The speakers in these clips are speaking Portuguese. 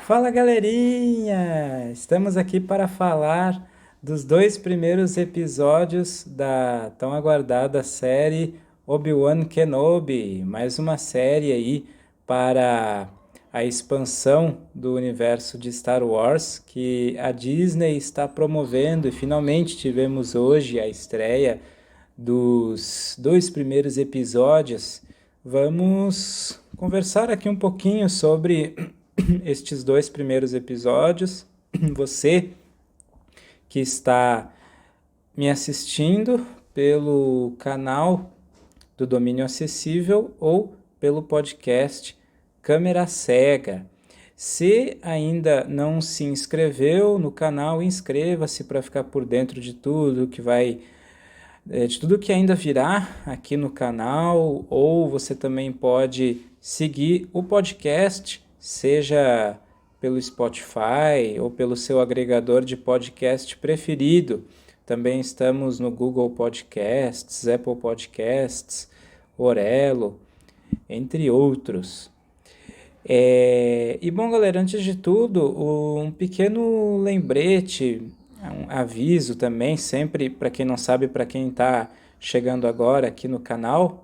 Fala galerinha! Estamos aqui para falar dos dois primeiros episódios da tão aguardada série Obi-Wan Kenobi, mais uma série aí para a expansão do universo de Star Wars que a Disney está promovendo e finalmente tivemos hoje a estreia dos dois primeiros episódios. Vamos conversar aqui um pouquinho sobre estes dois primeiros episódios. Você que está me assistindo pelo canal do Domínio Acessível ou pelo podcast Câmera Cega. Se ainda não se inscreveu no canal, inscreva-se para ficar por dentro de tudo que vai de tudo que ainda virá aqui no canal, ou você também pode seguir o podcast, seja pelo Spotify ou pelo seu agregador de podcast preferido. Também estamos no Google Podcasts, Apple Podcasts, Orelo, entre outros. E bom, galera, antes de tudo, um pequeno lembrete, um aviso também, sempre para quem não sabe, para quem está chegando agora aqui no canal.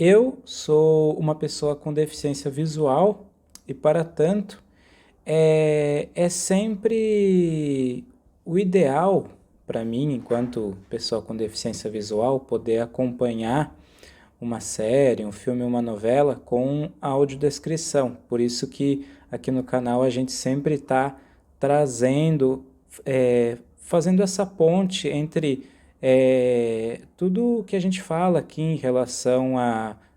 Eu sou uma pessoa com deficiência visual e, para tanto, é sempre o ideal para mim, enquanto pessoa com deficiência visual, poder acompanhar uma série, um filme, uma novela com audiodescrição. Por isso que aqui no canal a gente sempre está trazendo, fazendo essa ponte entre tudo que a gente fala aqui em relação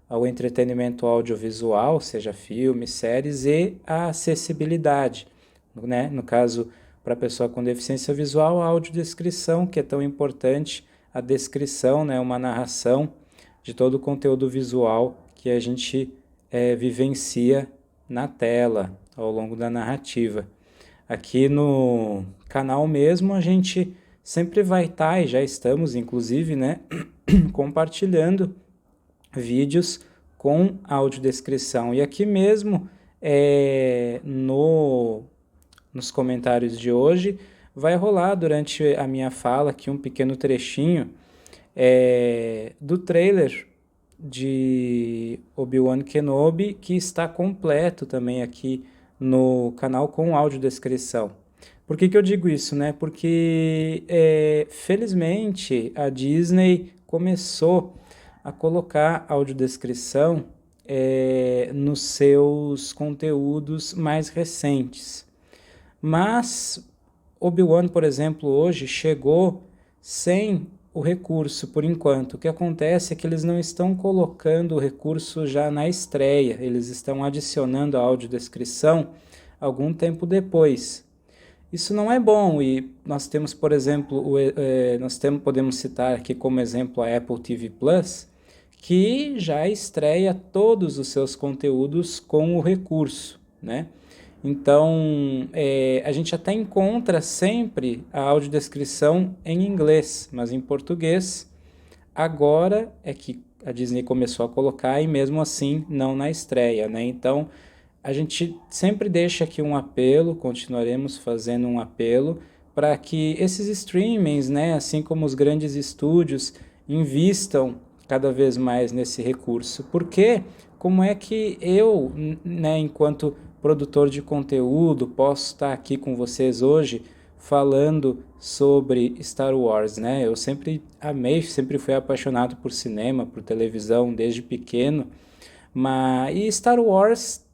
ao entretenimento audiovisual, seja filmes, séries, e a acessibilidade, né? No caso, para a pessoa com deficiência visual, a audiodescrição, que é tão importante, a descrição, né? Uma narração de todo o conteúdo visual que a gente vivencia na tela, ao longo da narrativa. Aqui no canal mesmo a gente sempre vai estar, e já estamos inclusive, né, compartilhando vídeos com audiodescrição. E aqui mesmo, nos comentários de hoje, vai rolar durante a minha fala aqui um pequeno trechinho do trailer de Obi-Wan Kenobi, que está completo também aqui no canal com audiodescrição. Por que eu digo isso, né? Porque felizmente a Disney começou a colocar audiodescrição nos seus conteúdos mais recentes. Mas Obi-Wan, por exemplo, hoje chegou sem o recurso por enquanto. O que acontece é que eles não estão colocando o recurso já na estreia, eles estão adicionando a audiodescrição algum tempo depois. Isso não é bom, e nós temos, por exemplo, podemos citar aqui como exemplo a Apple TV Plus, que já estreia todos os seus conteúdos com o recurso, né? Então, a gente até encontra sempre a audiodescrição em inglês, mas em português, agora é que a Disney começou a colocar e mesmo assim não na estreia, né? Então, a gente sempre deixa aqui um apelo, continuaremos fazendo um apelo para que esses streamings, né, assim como os grandes estúdios, invistam cada vez mais nesse recurso. Porque como é que eu, né, enquanto produtor de conteúdo, posso estar aqui com vocês hoje falando sobre Star Wars, né? Eu sempre amei, sempre fui apaixonado por cinema, por televisão desde pequeno, e Star Wars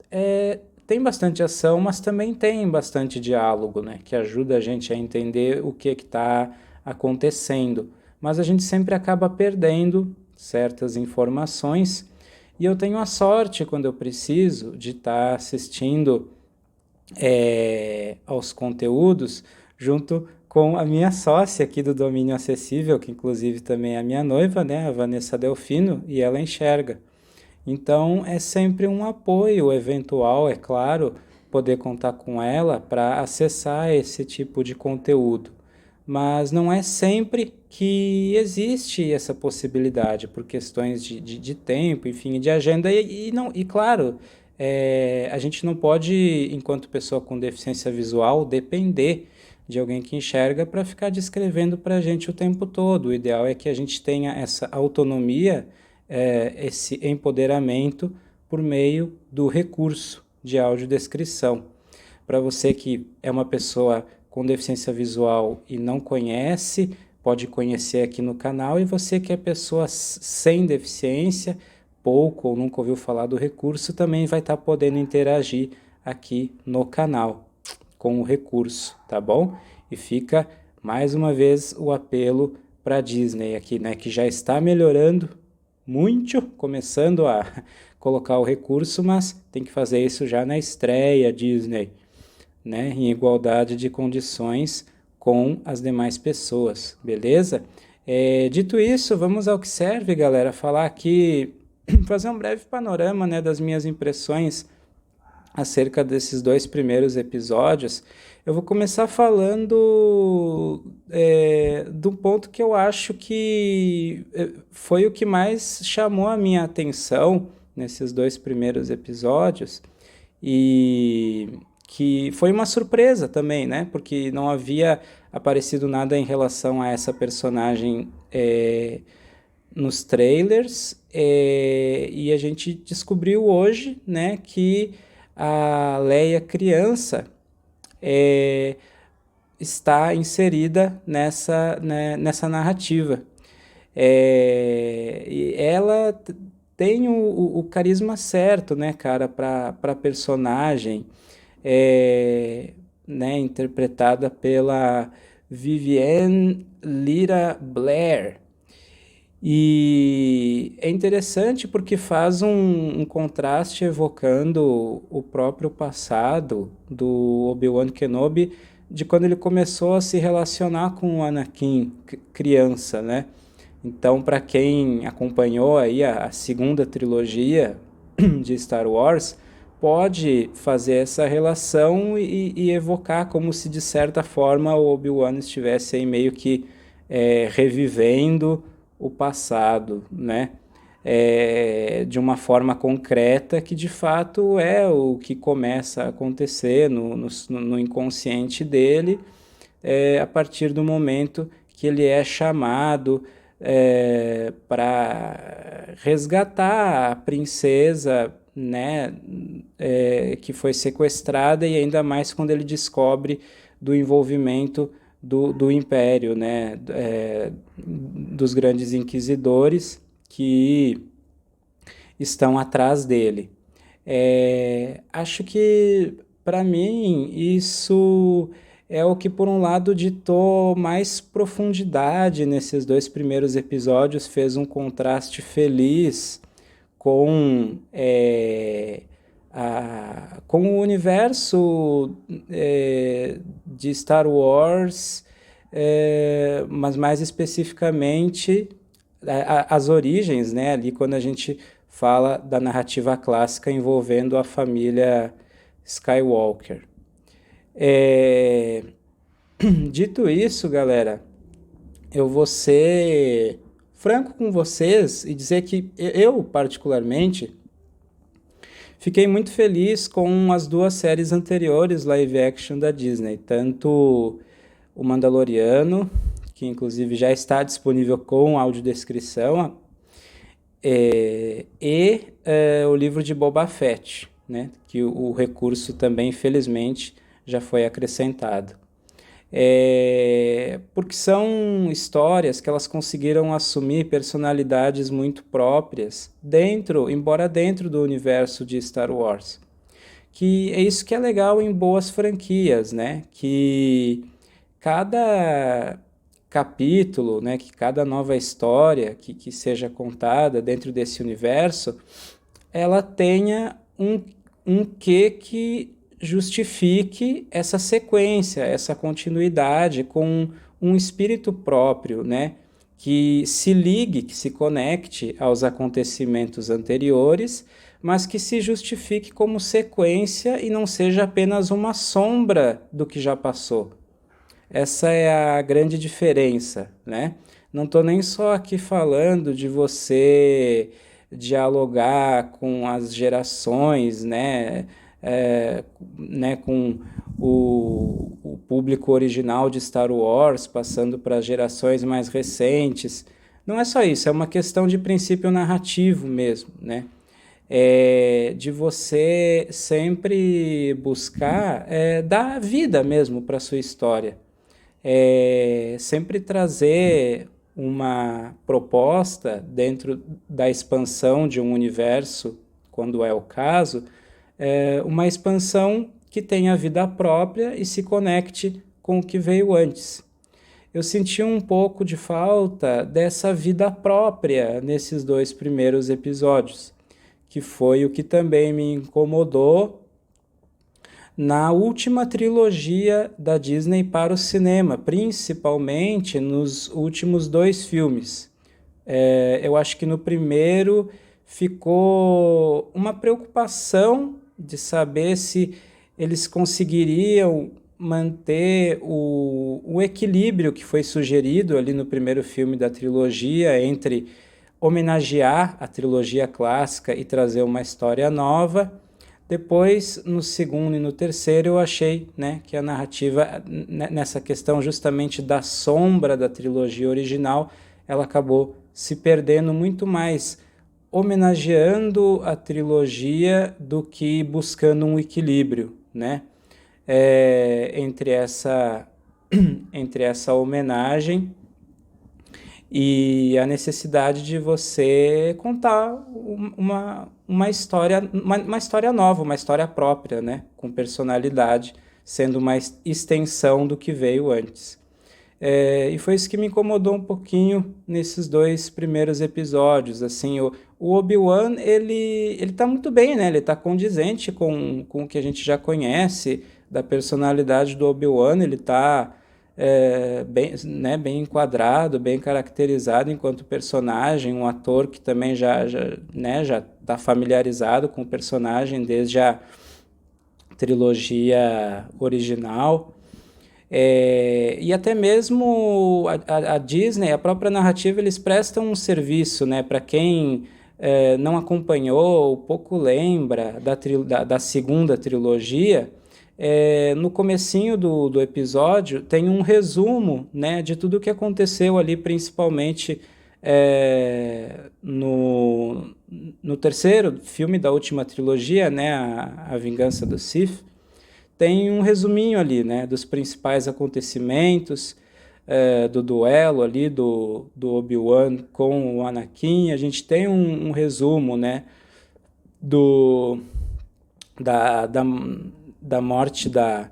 tem bastante ação, mas também tem bastante diálogo, né? Que ajuda a gente a entender o que está acontecendo. Mas a gente sempre acaba perdendo certas informações, e eu tenho a sorte, quando eu preciso, de estar assistindo aos conteúdos junto com a minha sócia aqui do Domínio Acessível, que inclusive também é a minha noiva, né, a Vanessa Delfino, e ela enxerga. Então é sempre um apoio eventual, é claro, poder contar com ela para acessar esse tipo de conteúdo. Mas não é sempre que existe essa possibilidade, por questões de tempo, enfim, de agenda, não, e claro, a gente não pode, enquanto pessoa com deficiência visual, depender de alguém que enxerga para ficar descrevendo para a gente o tempo todo. O ideal é que a gente tenha essa autonomia, esse empoderamento por meio do recurso de audiodescrição. Para você que é uma pessoa com deficiência visual e não conhece, pode conhecer aqui no canal, e você que é pessoa sem deficiência, pouco ou nunca ouviu falar do recurso, também vai estar podendo interagir aqui no canal com o recurso, tá bom? E fica mais uma vez o apelo para a Disney aqui, né, que já está melhorando muito, começando a colocar o recurso, mas tem que fazer isso já na estreia, Disney, né, em igualdade de condições com as demais pessoas, beleza? Dito isso, vamos ao que serve, galera, falar aqui, fazer um breve panorama, né, das minhas impressões acerca desses 2 primeiros episódios. Eu vou começar falando do ponto que eu acho que foi o que mais chamou a minha atenção nesses 2 primeiros episódios, e que foi uma surpresa também, né? Porque não havia aparecido nada em relação a essa personagem nos trailers, e a gente descobriu hoje, né, que a Leia criança está inserida nessa narrativa. E ela tem o carisma certo, né, cara, para personagem, né, interpretada pela Vivienne Lyra Blair. E é interessante porque faz um contraste evocando o próprio passado do Obi-Wan Kenobi, de quando ele começou a se relacionar com o Anakin criança, né? Então, para quem acompanhou aí a segunda trilogia de Star Wars, pode fazer essa relação e evocar como se, de certa forma, o Obi-Wan estivesse aí meio que revivendo o passado, né? De uma forma concreta, que de fato é o que começa a acontecer no inconsciente dele, a partir do momento que ele é chamado para resgatar a princesa, né, que foi sequestrada, e ainda mais quando ele descobre do envolvimento do Império, né, dos grandes inquisidores que estão atrás dele. Acho que, para mim, isso é o que, por um lado, ditou mais profundidade nesses 2 primeiros episódios, fez um contraste feliz com com o universo de Star Wars, mas mais especificamente as origens, né, ali quando a gente fala da narrativa clássica envolvendo a família Skywalker. Dito isso, galera, eu vou ser franco com vocês e dizer que eu, particularmente, fiquei muito feliz com as 2 séries anteriores live action da Disney, tanto o Mandaloriano, que inclusive já está disponível com audiodescrição, o livro de Boba Fett, né, que o recurso também, infelizmente, já foi acrescentado. Porque são histórias que elas conseguiram assumir personalidades muito próprias, embora dentro do universo de Star Wars. Que é isso que é legal em boas franquias, né? Que cada capítulo, né, que cada nova história que seja contada dentro desse universo, ela tenha um quê que justifique essa sequência, essa continuidade com um espírito próprio, né? Que se ligue, que se conecte aos acontecimentos anteriores, mas que se justifique como sequência e não seja apenas uma sombra do que já passou. Essa é a grande diferença, né? Não estou nem só aqui falando de você dialogar com as gerações, com o público original de Star Wars, passando para gerações mais recentes. Não é só isso, é uma questão de princípio narrativo mesmo, né? De você sempre buscar dar vida mesmo para a sua história. Sempre trazer uma proposta dentro da expansão de um universo, quando é o caso, uma expansão que tenha vida própria e se conecte com o que veio antes. Eu senti um pouco de falta dessa vida própria nesses 2 primeiros episódios, que foi o que também me incomodou na última trilogia da Disney para o cinema, principalmente nos últimos 2 filmes. Eu acho que no primeiro ficou uma preocupação de saber se eles conseguiriam manter o equilíbrio que foi sugerido ali no primeiro filme da trilogia entre homenagear a trilogia clássica e trazer uma história nova. Depois, no segundo e no terceiro, eu achei, né, que a narrativa, nessa questão justamente da sombra da trilogia original, ela acabou se perdendo muito mais homenageando a trilogia do que buscando um equilíbrio, né, entre essa homenagem e a necessidade de você contar uma história, uma história nova, uma história própria, né, com personalidade, sendo uma extensão do que veio antes. E foi isso que me incomodou um pouquinho nesses 2 primeiros episódios. Assim, o Obi-Wan, ele tá muito bem, né? Ele tá condizente com o que a gente já conhece da personalidade do Obi-Wan. Ele tá bem, né, bem enquadrado, bem caracterizado enquanto personagem, um ator que também já tá familiarizado com o personagem desde a trilogia original. E até mesmo a Disney, a própria narrativa, eles prestam um serviço, né, para quem não acompanhou ou pouco lembra da segunda trilogia. No comecinho do episódio tem um resumo, né, de tudo o que aconteceu ali, principalmente no terceiro filme da última trilogia, né, a Vingança do Sith. Tem um resuminho ali, né, dos principais acontecimentos, do duelo ali do Obi-Wan com o Anakin. A gente tem um resumo, né, da morte da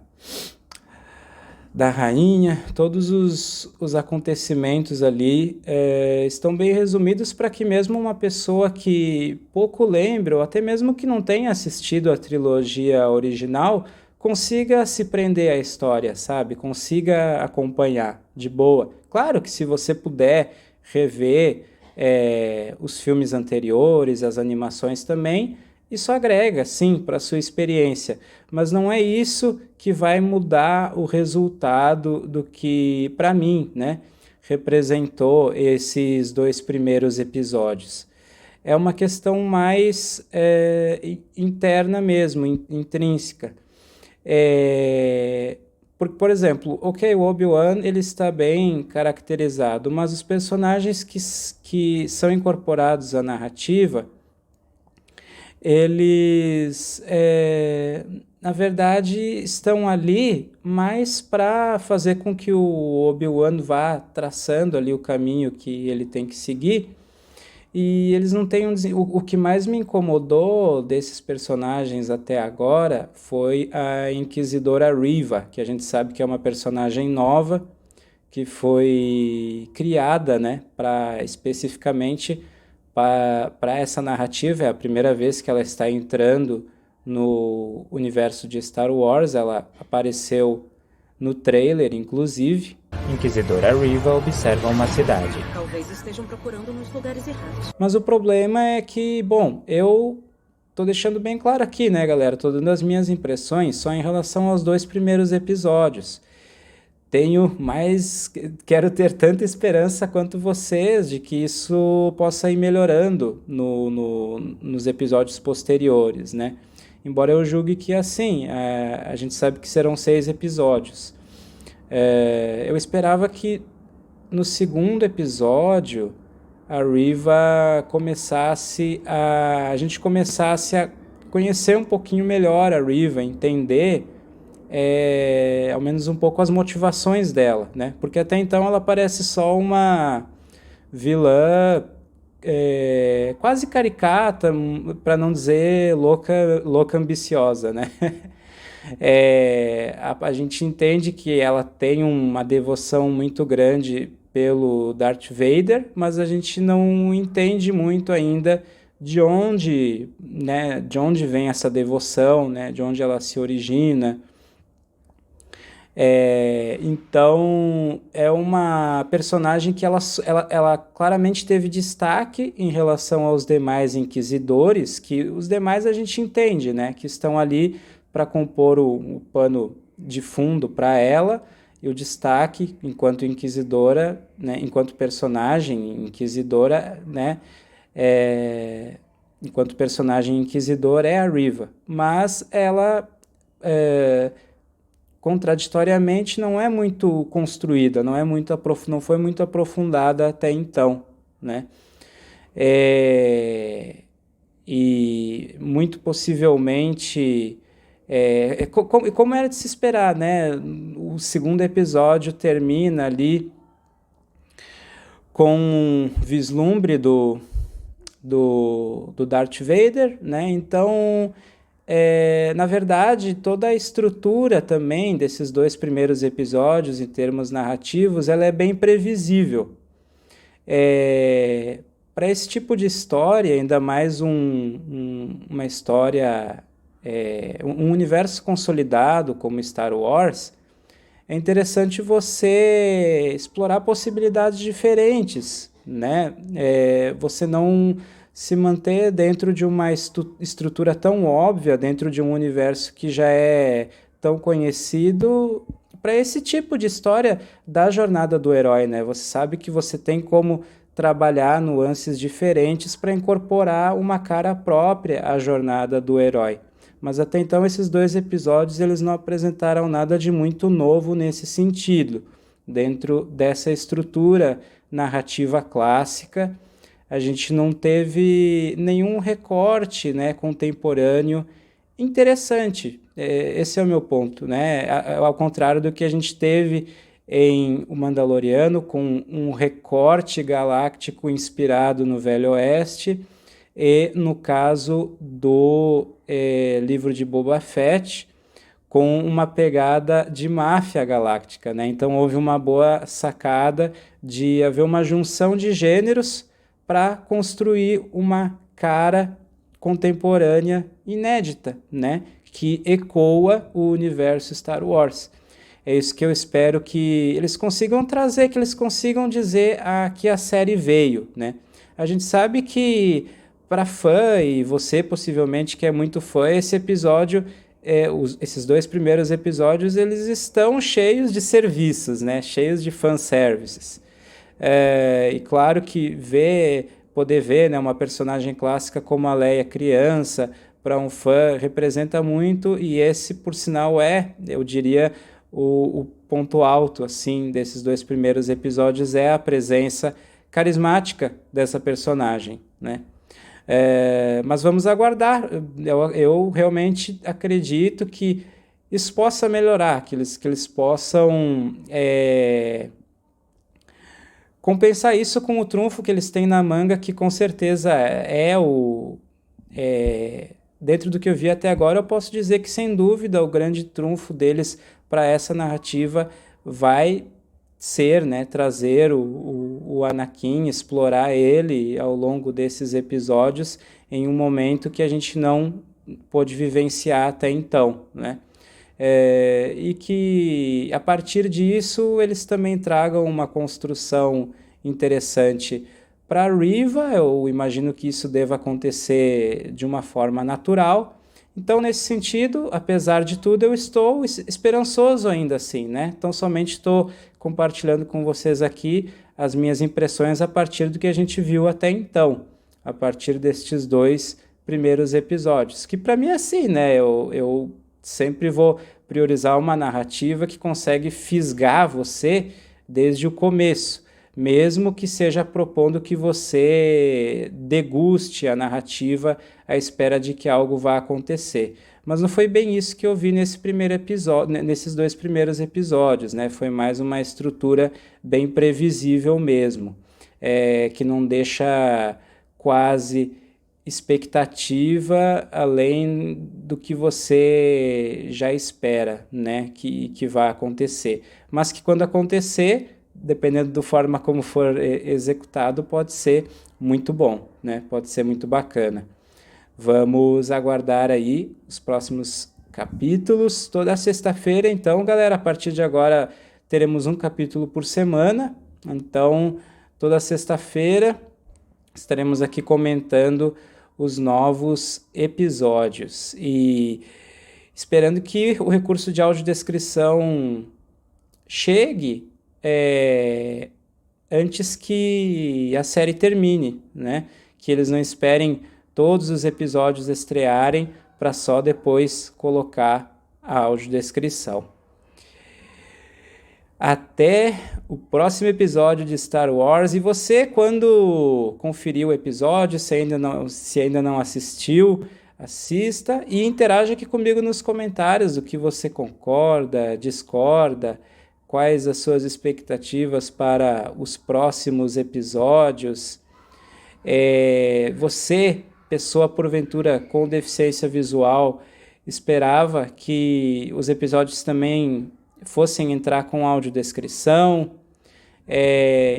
rainha. Todos os acontecimentos ali estão bem resumidos para que mesmo uma pessoa que pouco lembra, ou até mesmo que não tenha assistido a trilogia original, consiga se prender à história, sabe? Consiga acompanhar de boa. Claro que se você puder rever os filmes anteriores, as animações também, isso agrega, sim, para a sua experiência. Mas não é isso que vai mudar o resultado do que, para mim, né, representou esses 2 primeiros episódios. É uma questão mais interna mesmo, intrínseca. Por exemplo, o Obi-Wan ele está bem caracterizado, mas os personagens que são incorporados à narrativa, eles, na verdade, estão ali mais para fazer com que o Obi-Wan vá traçando ali o caminho que ele tem que seguir. E eles não têm o que mais me incomodou desses personagens até agora foi a Inquisidora Reva, que a gente sabe que é uma personagem nova, que foi criada, né, especificamente para essa narrativa. É a primeira vez que ela está entrando no universo de Star Wars. Ela apareceu no trailer, inclusive. Inquisidora Reva observa uma cidade. Talvez estejam procurando nos lugares errados. Mas o problema é que, bom, eu tô deixando bem claro aqui, né, galera? Tô dando as minhas impressões só em relação aos 2 primeiros episódios. quero ter tanta esperança quanto vocês de que isso possa ir melhorando nos episódios posteriores, né? Embora eu julgue que assim, a gente sabe que serão 6 episódios. Eu esperava que no segundo episódio a Riva a gente começasse a conhecer um pouquinho melhor a Riva, entender ao menos um pouco as motivações dela, né? Porque até então ela parece só uma vilã quase caricata, para não dizer louca ambiciosa, né? A gente entende que ela tem uma devoção muito grande pelo Darth Vader, mas a gente não entende muito ainda né, de onde vem essa devoção, né, de onde ela se origina. Então, é uma personagem que ela claramente teve destaque em relação aos demais inquisidores, que os demais a gente entende, né, que estão ali para compor o pano de fundo para ela, e o destaque enquanto inquisidora, né, enquanto personagem inquisidora, né, enquanto personagem inquisidor é a Riva, mas ela contraditoriamente não é muito construída, não foi muito aprofundada até então, né? E muito possivelmente, como era de se esperar, né? O segundo episódio termina ali com um vislumbre do Darth Vader, né? Então, na verdade, toda a estrutura também desses 2 primeiros episódios, em termos narrativos, ela é bem previsível. Para esse tipo de história, ainda mais uma história, um universo consolidado como Star Wars, é interessante você explorar possibilidades diferentes, né? Você não se manter dentro de uma estrutura tão óbvia, dentro de um universo que já é tão conhecido, para esse tipo de história da jornada do herói, né? Você sabe que você tem como trabalhar nuances diferentes para incorporar uma cara própria à jornada do herói. Mas até então esses 2 episódios eles não apresentaram nada de muito novo nesse sentido. Dentro dessa estrutura narrativa clássica, a gente não teve nenhum recorte, né, contemporâneo interessante. Esse é o meu ponto, né? Ao contrário do que a gente teve em O Mandaloriano, com um recorte galáctico inspirado no Velho Oeste, e no caso do livro de Boba Fett, com uma pegada de máfia galáctica, né? Então houve uma boa sacada de haver uma junção de gêneros para construir uma cara contemporânea inédita, né? Que ecoa o universo Star Wars. É isso que eu espero que eles consigam trazer, que eles consigam dizer que a série veio, né? A gente sabe que para fã, e você possivelmente que é muito fã, esse episódio, esses 2 primeiros episódios, eles estão cheios de serviços, né? Cheios de fanservices. E claro que poder ver, né, uma personagem clássica como a Leia criança, para um fã, representa muito, e esse, por sinal, eu diria, o ponto alto assim desses 2 primeiros episódios é a presença carismática dessa personagem, né? Mas vamos aguardar. Eu realmente acredito que isso possa melhorar, que eles possam compensar isso com o trunfo que eles têm na manga, que com certeza dentro do que eu vi até agora, eu posso dizer que, sem dúvida, o grande trunfo deles para essa narrativa vai ser, né, trazer o Anakin, explorar ele ao longo desses episódios em um momento que a gente não pôde vivenciar até então, né? E que a partir disso eles também tragam uma construção interessante para a Riva. Eu imagino que isso deva acontecer de uma forma natural, Então, nesse sentido, apesar de tudo, eu estou esperançoso ainda assim, né? Então, somente estou compartilhando com vocês aqui as minhas impressões a partir do que a gente viu até então, a partir destes 2 primeiros episódios, que para mim é assim, né? Eu sempre vou priorizar uma narrativa que consegue fisgar você desde o começo, mesmo que seja propondo que você deguste a narrativa à espera de que algo vá acontecer. Mas não foi bem isso que eu vi nesse primeiro episódio, nesses 2 primeiros episódios, né? Foi mais uma estrutura bem previsível mesmo, que não deixa quase expectativa além do que você já espera, né, que vai acontecer. Mas que quando acontecer, dependendo da forma como for executado, pode ser muito bom, né? Pode ser muito bacana. Vamos aguardar aí os próximos capítulos. Toda sexta-feira, então, galera, a partir de agora teremos um capítulo por semana. Então, toda sexta-feira estaremos aqui comentando os novos episódios e esperando que o recurso de audiodescrição chegue antes que a série termine, né? Que eles não esperem todos os episódios estrearem para só depois colocar a audiodescrição. Até o próximo episódio de Star Wars. E você, quando conferir o episódio, se ainda não assistiu, assista e interaja aqui comigo nos comentários do que você concorda, discorda, quais as suas expectativas para os próximos episódios. Você, pessoa porventura com deficiência visual, esperava que os episódios também fossem entrar com audiodescrição?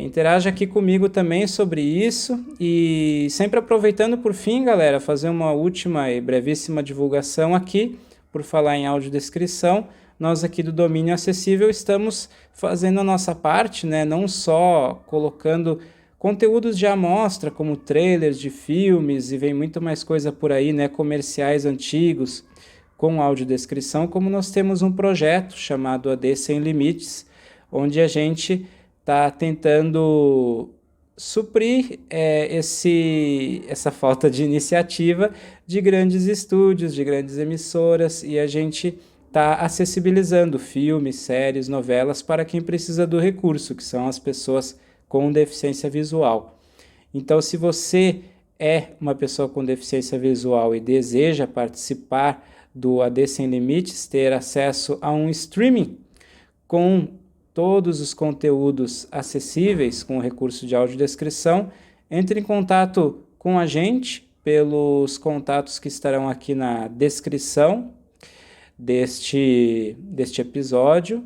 Interaja aqui comigo também sobre isso e sempre aproveitando por fim, galera, fazer uma última e brevíssima divulgação aqui, por falar em audiodescrição. Nós aqui do Domínio Acessível estamos fazendo a nossa parte, né? Não só colocando conteúdos de amostra, como trailers de filmes, e vem muito mais coisa por aí, né? Comerciais antigos com audiodescrição, como nós temos um projeto chamado AD Sem Limites, onde a gente está tentando suprir essa falta de iniciativa de grandes estúdios, de grandes emissoras, e a gente está acessibilizando filmes, séries, novelas para quem precisa do recurso, que são as pessoas com deficiência visual. Então, se você é uma pessoa com deficiência visual e deseja participar do AD Sem Limites, ter acesso a um streaming com todos os conteúdos acessíveis com o recurso de audiodescrição, entre em contato com a gente pelos contatos que estarão aqui na descrição deste episódio,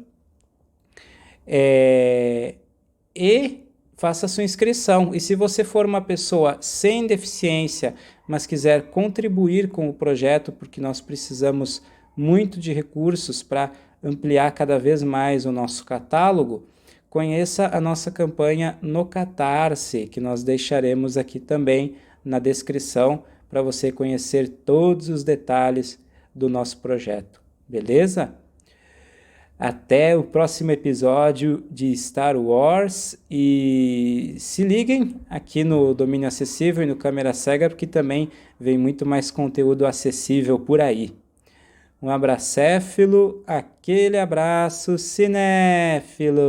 e faça sua inscrição. E se você for uma pessoa sem deficiência, mas quiser contribuir com o projeto, porque nós precisamos muito de recursos para ampliar cada vez mais o nosso catálogo, conheça a nossa campanha no Catarse, que nós deixaremos aqui também na descrição para você conhecer todos os detalhes do nosso projeto, beleza? Até o próximo episódio de Star Wars e se liguem aqui no Domínio Acessível e no Câmera Cega, porque também vem muito mais conteúdo acessível por aí. Um abracéfilo, aquele abraço cinéfilo!